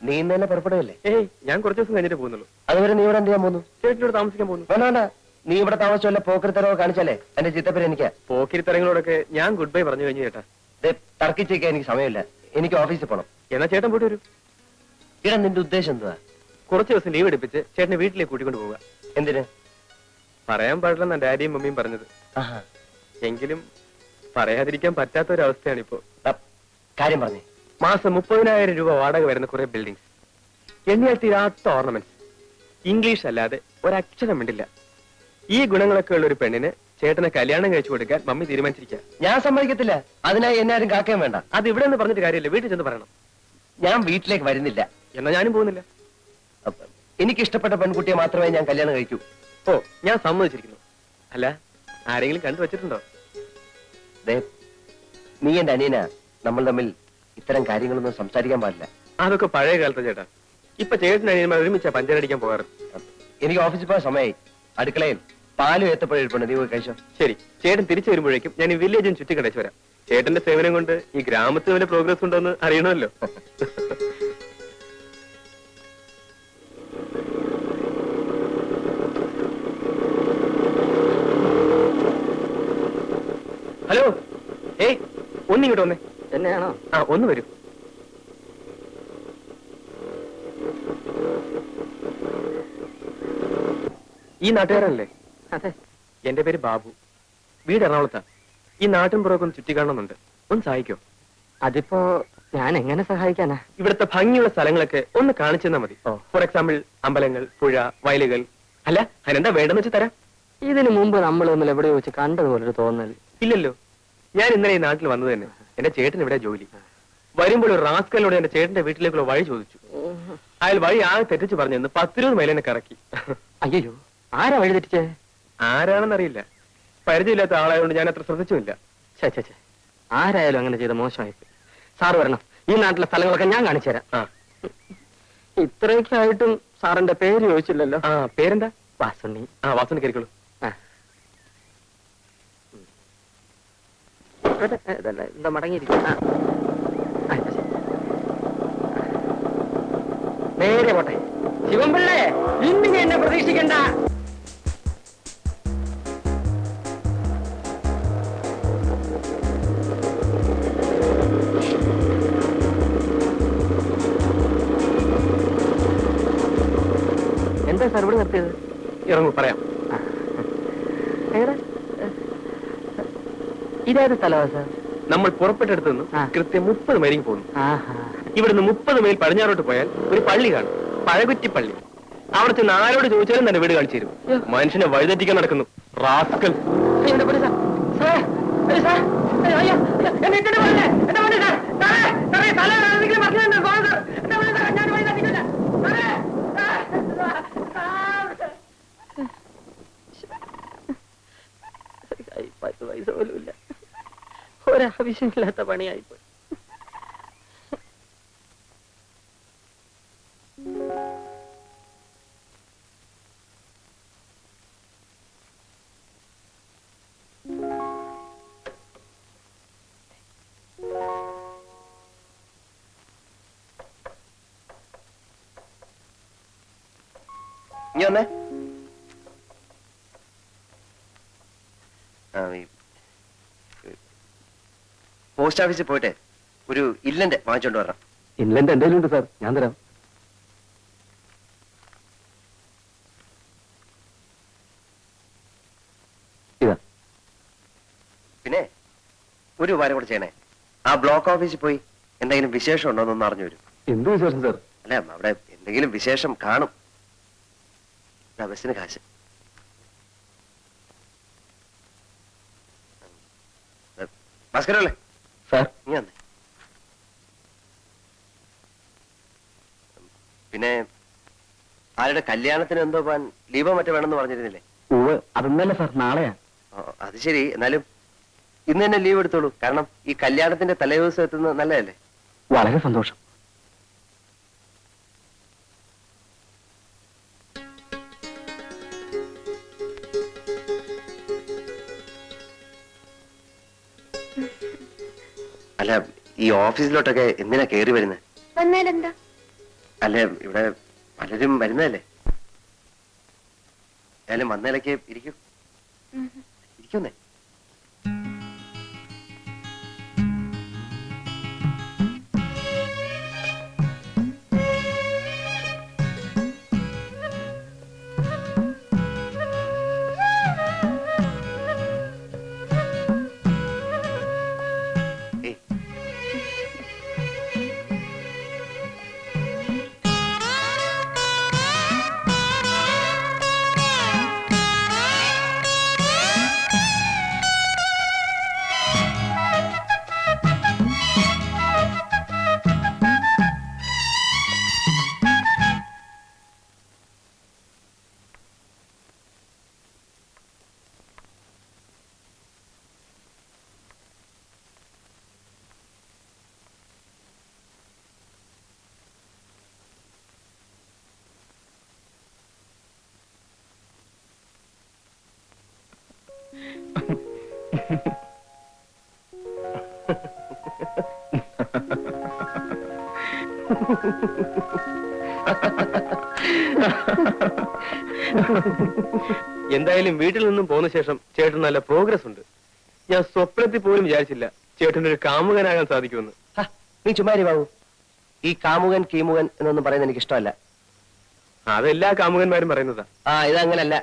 നീ ഇന്ന് തന്നെ പുറപ്പെടുകയല്ലേ? ഏയ്, ഞാൻ കുറച്ച് ദിവസം കഴിഞ്ഞിട്ട് പോകുന്നുള്ളൂ. അതുവരെ നീ ഇവിടെ എന്ത് ചെയ്യാൻ പോകുന്നു? ചേട്ടനോട് താമസിക്കാൻ പോകുന്നു. വേണ്ട, നീ ഇവിടെ താമസിച്ചല്ല പോക്കരിത്തരവോ കാണിച്ചാലേ എന്റെ ചിത്തപ്പേര് എനിക്കാ. പോക്കിരിത്തരങ്ങളോടൊക്കെ ഞാൻ ഗുഡ് ബൈ പറഞ്ഞു കഴിഞ്ഞു ചേട്ടാ. തർക്കിച്ചേക്കാൻ എനിക്ക് സമയമില്ല. എനിക്ക് ഓഫീസിൽ പോണം. എന്നാ ചേട്ടൻ പോയിട്ട് വരൂ. ഇടാ, നിന്റെ ഉദ്ദേശം എന്തുവാ? കുറച്ച് ദിവസം ലീവ് എടുപ്പിച്ച് ചേട്ടനെ വീട്ടിലേക്ക് കൂട്ടിക്കൊണ്ട് പോവുക. എന്തിന്? പറയാൻ പാടില്ലെന്നാ ഡാഡിയും മമ്മിയും പറഞ്ഞത്. എങ്കിലും പറയാതിരിക്കാൻ പറ്റാത്ത ഒരവസ്ഥയാണിപ്പോ. കാര്യം പറഞ്ഞേ. മാസം 30,000 രൂപ വാടക വരുന്ന കുറെ ബിൽഡിംഗ്സ്, എണ്ണിയാൽ തീരാത്ത ഓർണമെന്റ്സ്, ഇംഗ്ലീഷ് അല്ലാതെ ഒരക്ഷരം മിണ്ടില്ല. ഈ ഗുണങ്ങളൊക്കെ ഉള്ള ഒരു പെണ്ണിന് ചേട്ടനെ കല്യാണം കഴിച്ചു കൊടുക്കാൻ മമ്മി തീരുമാനിച്ചിരിക്കുക. ഞാൻ സമ്മതിക്കത്തില്ല. അതിനായി എന്നെ ആരും കാക്കാൻ വേണ്ട. അത് ഇവിടെ നിന്ന് പറഞ്ഞിട്ട് കാര്യമില്ല, വീട്ടിൽ ചെന്ന് പറയണം. ഞാൻ വീട്ടിലേക്ക് വരുന്നില്ല. എന്നാ ഞാനും പോകുന്നില്ല. എനിക്ക് ഇഷ്ടപ്പെട്ട പെൺകുട്ടിയെ മാത്രമേ ഞാൻ കല്യാണം കഴിക്കൂ. ഓ, ഞാൻ സമ്മതിച്ചിരിക്കുന്നു. അല്ല, ആരെങ്കിലും കണ്ടു വെച്ചിട്ടുണ്ടോ? നീ എന്റെ അനിയനാ. നമ്മൾ തമ്മിൽ ഇത്തരം കാര്യങ്ങളൊന്നും സംസാരിക്കാൻ പാടില്ല. അതൊക്കെ പഴയ കാലത്ത് ചേട്ടാ. ഇപ്പൊ ചേട്ടൻ അനിയന്മാർ ഒരുമിച്ചാ പഞ്ചരടിക്കാൻ പോകാറ്. എനിക്ക് ഓഫീസിൽ പോയ സമയമായി. അടുക്കളയിൽ പാലും ഏത്തപ്പഴം നീ പോയി കഴിച്ചോ. ശരി, ചേട്ടൻ തിരിച്ചു വരുമ്പോഴേക്കും ഞാൻ ഈ വില്ലേജും ചുറ്റിക്കടച്ചു വരാം. ചേട്ടന്റെ സേവനം കൊണ്ട് ഈ ഗ്രാമത്തിൽ വല്ല പ്രോഗ്രസ് ഉണ്ടോ എന്ന് അറിയണമല്ലോ. ഹലോ, ഏയ്, ഒന്നിങ്ങോട്ട് വന്നേ. എന്നെയാണോ? ഒന്ന് വരൂ. ഈ നാട്ടുകാരനല്ലേ? അതെ. എന്റെ പേര് ബാബു. വീട് എറണാകുളത്താ. ഈ നാട്ടിൻ പുറമൊക്കെ ഒന്ന് ചുറ്റിക്കാണുന്നുണ്ട്. ഒന്ന് സഹായിക്കോ? അതിപ്പോ ഞാൻ എങ്ങനെ സഹായിക്കാനാ? ഇവിടുത്തെ ഭംഗിയുള്ള സ്ഥലങ്ങളൊക്കെ ഒന്ന് കാണിച്ചു തന്നാ മതി. ഫോർ എക്സാമ്പിൾ അമ്പലങ്ങൾ, പുഴ, വയലുകൾ. അല്ല, അതിനെന്താ വേണ്ടെന്ന് വെച്ച് തരാം. ഇതിനു മുമ്പ് നമ്മൾ തമ്മിൽ എവിടെയോ വെച്ച് കണ്ടതുപോലൊരു തോന്നൽ. ഇല്ലല്ലോ. ഞാൻ ഇന്നലെ ഈ നാട്ടിൽ വന്നത് തന്നെ. എന്റെ ചേട്ടൻ ഇവിടെ ജോലി. വരുമ്പോൾ ഒരു റാസ്കലിനോട് എന്റെ ചേട്ടന്റെ വീട്ടിലേക്കുള്ള വഴി ചോദിച്ചു. അയാൾ വഴി ആകെ തെറ്റിച്ച് പറഞ്ഞെന്ന് 10-20 മൈൽ എന്നെ കറക്കി. അയ്യോ, ആരാ വഴി തെറ്റിച്ചേ? ആരാണെന്നറിയില്ല. പരിചയമില്ലാത്ത ആളായതുകൊണ്ട് ഞാൻ അത്ര ശ്രദ്ധിച്ചുമില്ല. ആരായാലും അങ്ങനെ ചെയ്ത മോശമായി. സാറ് വരണം. ഈ നാട്ടിലെ സ്ഥലങ്ങളൊക്കെ ഞാൻ കാണിച്ചു തരാം. ഇത്രയൊക്കെ ആയിട്ടും സാറിന്റെ പേര് ചോദിച്ചില്ലല്ലോ. പേരെന്താ? വാസുണ്ണി. വാസുണ്ണി കയറിക്കോളൂ. എന്താ മടങ്ങിയിരിക്കും. നേരെ പോട്ടെ. ശിവൻപിള്ളേ, ഇന്ന് എന്നെ പ്രതീക്ഷിക്കണ്ട. എന്താ സാർ ഇവിടെ നിർത്തിയത്? ഇറങ്ങൂ, പറയാം. ഇതേത് സ്ഥലമാ സാർ? നമ്മൾ പുറപ്പെട്ടെടുത്ത് നിന്ന് കൃത്യം 30 മൈലിക്ക് പോകുന്നു. ഇവിടുന്ന് 30 മൈൽ പടിഞ്ഞാറോട്ട് പോയാൽ ഒരു പള്ളി കാണും, പഴകുറ്റി പള്ളി. അവിടെ ചെന്ന് ആരോട് ചോദിച്ചാലും തന്നെ വീട് കാണിച്ചു തരും. മനുഷ്യനെ വഴിതെറ്റിക്കാൻ നടക്കുന്നു റാസ്കൽ. പൈസ പോലും ഇല്ല. ഒരാവശ്യമില്ലാത്ത പണിയായിപ്പോയി. ഇനി വന്നേ. പോസ്റ്റ് ഓഫീസിൽ പോയിട്ട് ഒരു ഇല്ലന്റ് വാങ്ങിച്ചോണ്ട് വരണം. ഇല്ലന്റ് എന്തെങ്കിലും ഉണ്ട് സാർ, ഞാൻ തരാം. ഇതാ. പിന്നെ ഒരു ഉപകാരം കൂടെ ചെയ്യണേ. ആ ബ്ലോക്ക് ഓഫീസിൽ പോയി എന്തെങ്കിലും വിശേഷം ഉണ്ടോ എന്നൊന്ന് അറിഞ്ഞു വരും. എന്ത് വിശേഷം സാർ? അല്ല, അവിടെ എന്തെങ്കിലും വിശേഷം കാണും. ബസ്സിന് കാശ്. ഭാസ്കരല്ലേ സാർ? നീ വന്നേ. പിന്നെ ആരുടെ കല്യാണത്തിന് എന്തോ പോവാൻ ലീവോ മറ്റോ വേണമെന്ന് പറഞ്ഞിരുന്നില്ലേ? അതൊന്നല്ല സാർ, നാളെയാ. അത് ശരി. എന്നാലും ഇന്ന് തന്നെ ലീവ് എടുത്തോളൂ. കാരണം ഈ കല്യാണത്തിന്റെ തലേദിവസം എത്തുന്നത് നല്ലതല്ലേ? വളരെ സന്തോഷം. അല്ല, ഈ ഓഫീസിലോട്ടൊക്കെ എന്തിനാ കയറി വരുന്നത്? വന്നാലെന്താ? അല്ല ഇവിടെ പലരും വരുന്നതല്ലേ. ഏതായാലും വന്നതിലേക്ക് ഇരിക്കൂ. ഇരിക്കുന്നേ. ഏയ്, എന്തായാലും വീട്ടിൽ നിന്നും പോന്ന ശേഷം ചേട്ടൻ നല്ല പ്രോഗ്രസ് ഉണ്ട്. ഞാൻ സ്വപ്നത്തിൽ പോലും വിചാരിച്ചില്ല ചേട്ടൻ ഒരു കാമുകനാകാൻ സാധിക്കുമെന്ന്. ഹ, നീ ചുമ്മാരി ബാബു. ഈ കാമുകൻ കീമുകൻ എന്നൊന്നും പറയുന്നത് എനിക്ക് ഇഷ്ടമല്ല. അതെല്ലാ കാമുകന്മാരും പറയുന്നതാ. ഇതങ്ങനല്ല.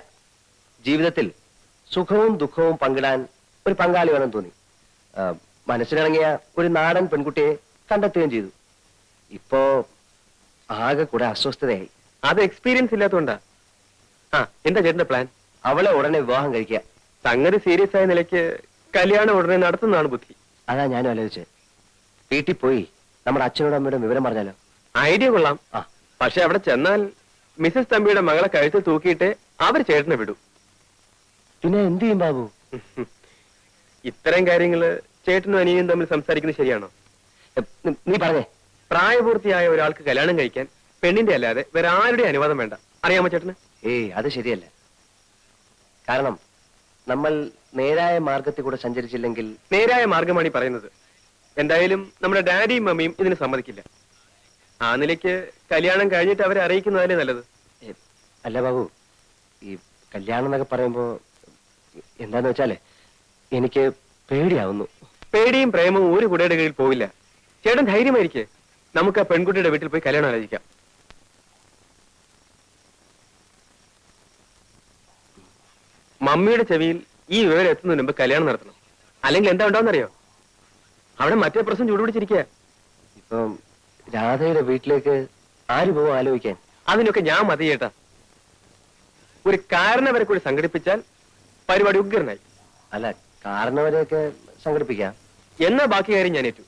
ജീവിതത്തിൽ സുഖവും ദുഃഖവും പങ്കിടാൻ ഒരു പങ്കാളി വേണം തോന്നി. മനസ്സിലിണങ്ങിയ ഒരു നാടൻ പെൺകുട്ടിയെ കണ്ടെത്തുകയും ചെയ്തു. ഇപ്പോ ആകെ കൂടെ അസ്വസ്ഥതയായി. അത് എക്സ്പീരിയൻസ് ഇല്ലാത്തതുകൊണ്ടാ. എന്താ ചേട്ടന്റെ പ്ലാൻ? അവളെ ഉടനെ വിവാഹം കഴിക്കുക. സംഗതി സീരിയസ് ആയ നിലയ്ക്ക് കല്യാണം ഉടനെ നടത്തുന്നതാണ് ബുദ്ധി. അതാ ഞാനും ആലോചിച്ചത്. വീട്ടിൽ പോയി നമ്മുടെ അച്ഛനോടും അമ്മയോടും വിവരം പറഞ്ഞാലോ? ഐഡിയ കൊള്ളാം. ആ. പക്ഷെ അവിടെ ചെന്നാൽ മിസ്സസ് തമ്പിയുടെ മകളെ കഴുത്തിൽ തൂക്കിയിട്ട് അവർ ചേട്ടനെ വിടും. പിന്നെ എന്ത് ചെയ്യും ബാബു? ഇത്തരം കാര്യങ്ങള് ചേട്ടനും അനിയനും തമ്മിൽ സംസാരിക്കുന്നത് ശരിയാണോ? നീ പറഞ്ഞേ. പ്രായപൂർത്തിയായ ഒരാൾക്ക് കല്യാണം കഴിക്കാൻ പെണ്ണിന്റെ അല്ലാതെ വേറെ ആരുടെ അനുവാദം വേണ്ട. അറിയാമോ ചേട്ടന്? അത് ശരിയല്ല. കാരണം നമ്മൾ നേരായ മാർഗത്തിൽ കൂടെ സഞ്ചരിച്ചില്ലെങ്കിൽ. നേരായ മാർഗമാണ് ഈ പറയുന്നത്. എന്തായാലും നമ്മുടെ ഡാഡിയും മമ്മിയും ഇതിന് സമ്മതിക്കില്ല. ആ നിലയ്ക്ക് കല്യാണം കഴിഞ്ഞിട്ട് അവരെ അറിയിക്കുന്നതല്ലേ നല്ലത്. അല്ല ബാബു, ഈ കല്യാണം എന്നൊക്കെ പറയുമ്പോ എന്താന്ന് വെച്ചാല് എനിക്ക് പേടിയാവുന്നു. പേടിയും പ്രേമവും ഒരു കുടയുടെ കീഴിൽ പോവില്ല. ചേട്ടൻ ധൈര്യമായിരിക്കെ. നമുക്ക് ആ പെൺകുട്ടിയുടെ വീട്ടിൽ പോയി കല്യാണം ആലോചിക്കാം. മമ്മിയുടെ ചെവിയിൽ ഈ വിവരം എത്തുന്നതിന് മുമ്പ് കല്യാണം നടത്തണം. അല്ലെങ്കിൽ എന്താ ഉണ്ടാവുന്നറിയോ? അവിടെ മറ്റേ പ്രശ്നം ചൂടുപിടിച്ചിരിക്കുക. ഇപ്പം രാധയുടെ വീട്ടിലേക്ക് ആര് പോകും ആലോചിക്കാൻ? അതിനൊക്കെ ഞാൻ മതി ചേട്ടാ. ഒരു കാരണവരെ കൂടി സംഘടിപ്പിച്ചാൽ പരിപാടി ഉഗ്രനായി. അല്ല, കാരണവരെയൊക്കെ സംഘടിപ്പിക്കാം. എന്നാ ബാക്കി കാര്യം ഞാൻ ഏറ്റു.